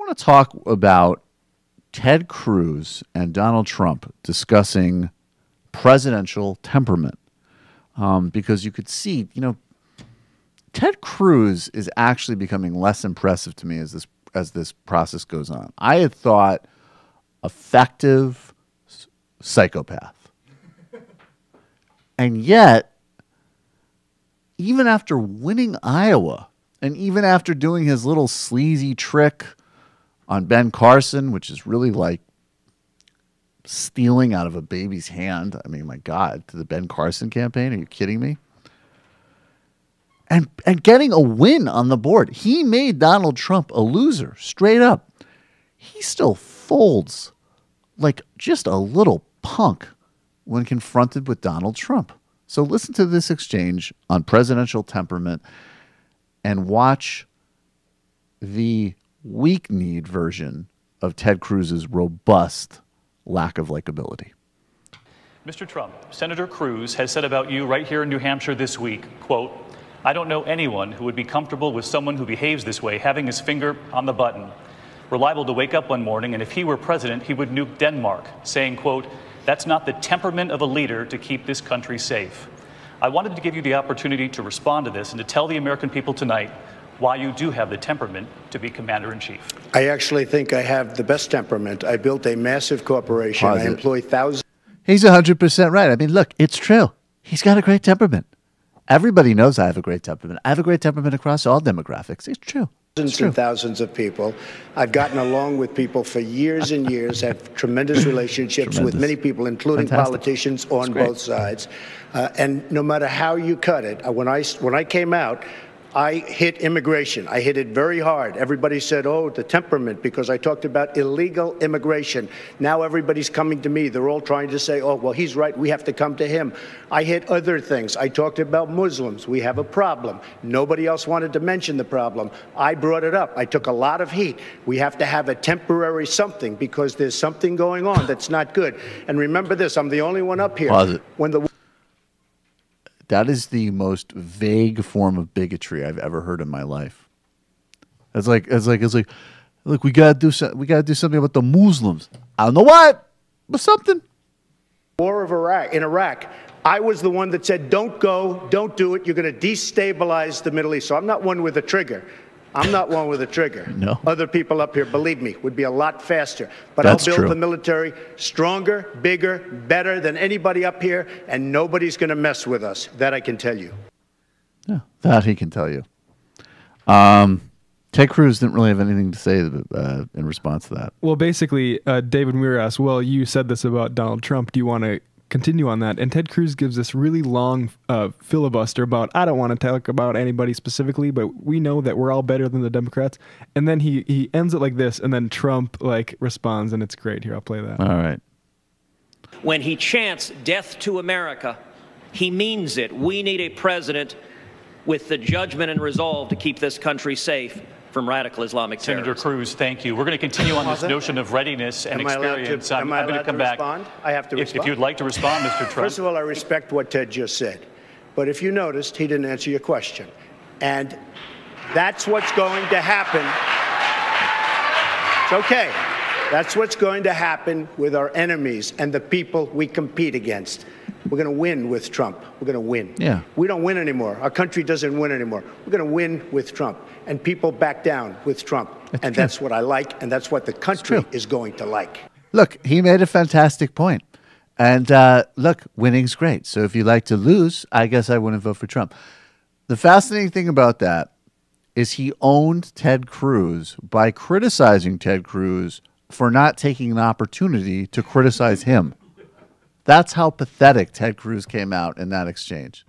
want to talk about Ted Cruz and Donald Trump discussing presidential temperament, because you could see, Ted Cruz is actually becoming less impressive to me as this process goes on. I had thought effective psychopath, and yet, even after winning Iowa, and even after doing his little sleazy trick on Ben Carson, which is really like stealing out of a baby's hand. I mean, my God, to the Ben Carson campaign. Are you kidding me? And getting a win on the board. He made Donald Trump a loser, straight up. He still folds like just a little punk when confronted with Donald Trump. So listen to this exchange on presidential temperament and watch the weak-kneed version of Ted Cruz's robust lack of likability. Mr. Trump, Senator Cruz has said about you right here in New Hampshire this week, quote, "I don't know anyone who would be comfortable with someone who behaves this way, having his finger on the button. We're liable to wake up one morning, and if he were president, he would nuke Denmark," saying, quote, "That's not the temperament of a leader to keep this country safe." I wanted to give you the opportunity to respond to this and to tell the American people tonight why you do have the temperament to be commander-in-chief. I actually think I have the best temperament. I built a massive corporation. I employ thousands. He's 100% right. I mean, look, it's true. He's got a great temperament. Everybody knows I have a great temperament. I have a great temperament across all demographics. It's true. Thousands and thousands of people. I've gotten along with people for years and years, have tremendous relationships with many people, including politicians on both sides. And no matter how you cut it, when I came out, I hit immigration. I hit it very hard. Everybody said, oh, the temperament, because I talked about illegal immigration. Now everybody's coming to me. They're all trying to say, oh, well, he's right. We have to come to him. I hit other things. I talked about Muslims. We have a problem. Nobody else wanted to mention the problem. I brought it up. I took a lot of heat. We have to have a temporary something because there's something going on that's not good. And remember this, I'm the only one up here. Pause it. When the That is the most vague form of bigotry I've ever heard in my life. It's like, look, we gotta do something about the Muslims. I don't know what, but something. war of Iraq, I was the one that said, don't go, don't do it. You're going to destabilize the Middle East. So I'm not one with a trigger. I'm not one with a trigger. No. Other people up here, believe me, would be a lot faster. But That's I'll build true. the military stronger, bigger, better than anybody up here, and nobody's going to mess with us. That I can tell you. Yeah, that he can tell you. Ted Cruz didn't really have anything to say in response to that. Well, basically, David Muir asked, well, you said this about Donald Trump. Do you want to continue on that? And Ted Cruz gives this really long filibuster about, I don't want to talk about anybody specifically, but we know that we're all better than the Democrats. And then he ends it like this, and then Trump responds, and it's great. Here, I'll play that. All right. When he chants death to America, he means it. We need a president with the judgment and resolve to keep this country safe from radical Islamic terrorists. Senator Cruz, thank you. We're going to continue on this notion of readiness and experience. Am I I'm going allowed to come to back. respond? I have to respond. If you'd like to respond, Mr. Trump. First of all, I respect what Ted just said. But if you noticed, he didn't answer your question. And that's what's going to happen. It's okay. That's what's going to happen with our enemies and the people we compete against. We're going to win with Trump. We're going to win. Yeah. We don't win anymore. Our country doesn't win anymore. We're going to win with Trump. And people back down with Trump. And that's what I like, and that's what the country is going to like. Look, he made a fantastic point. And look, winning's great. So if you like to lose, I guess I wouldn't vote for Trump. The fascinating thing about that is he owned Ted Cruz by criticizing Ted Cruz for not taking an opportunity to criticize him. That's how pathetic Ted Cruz came out in that exchange.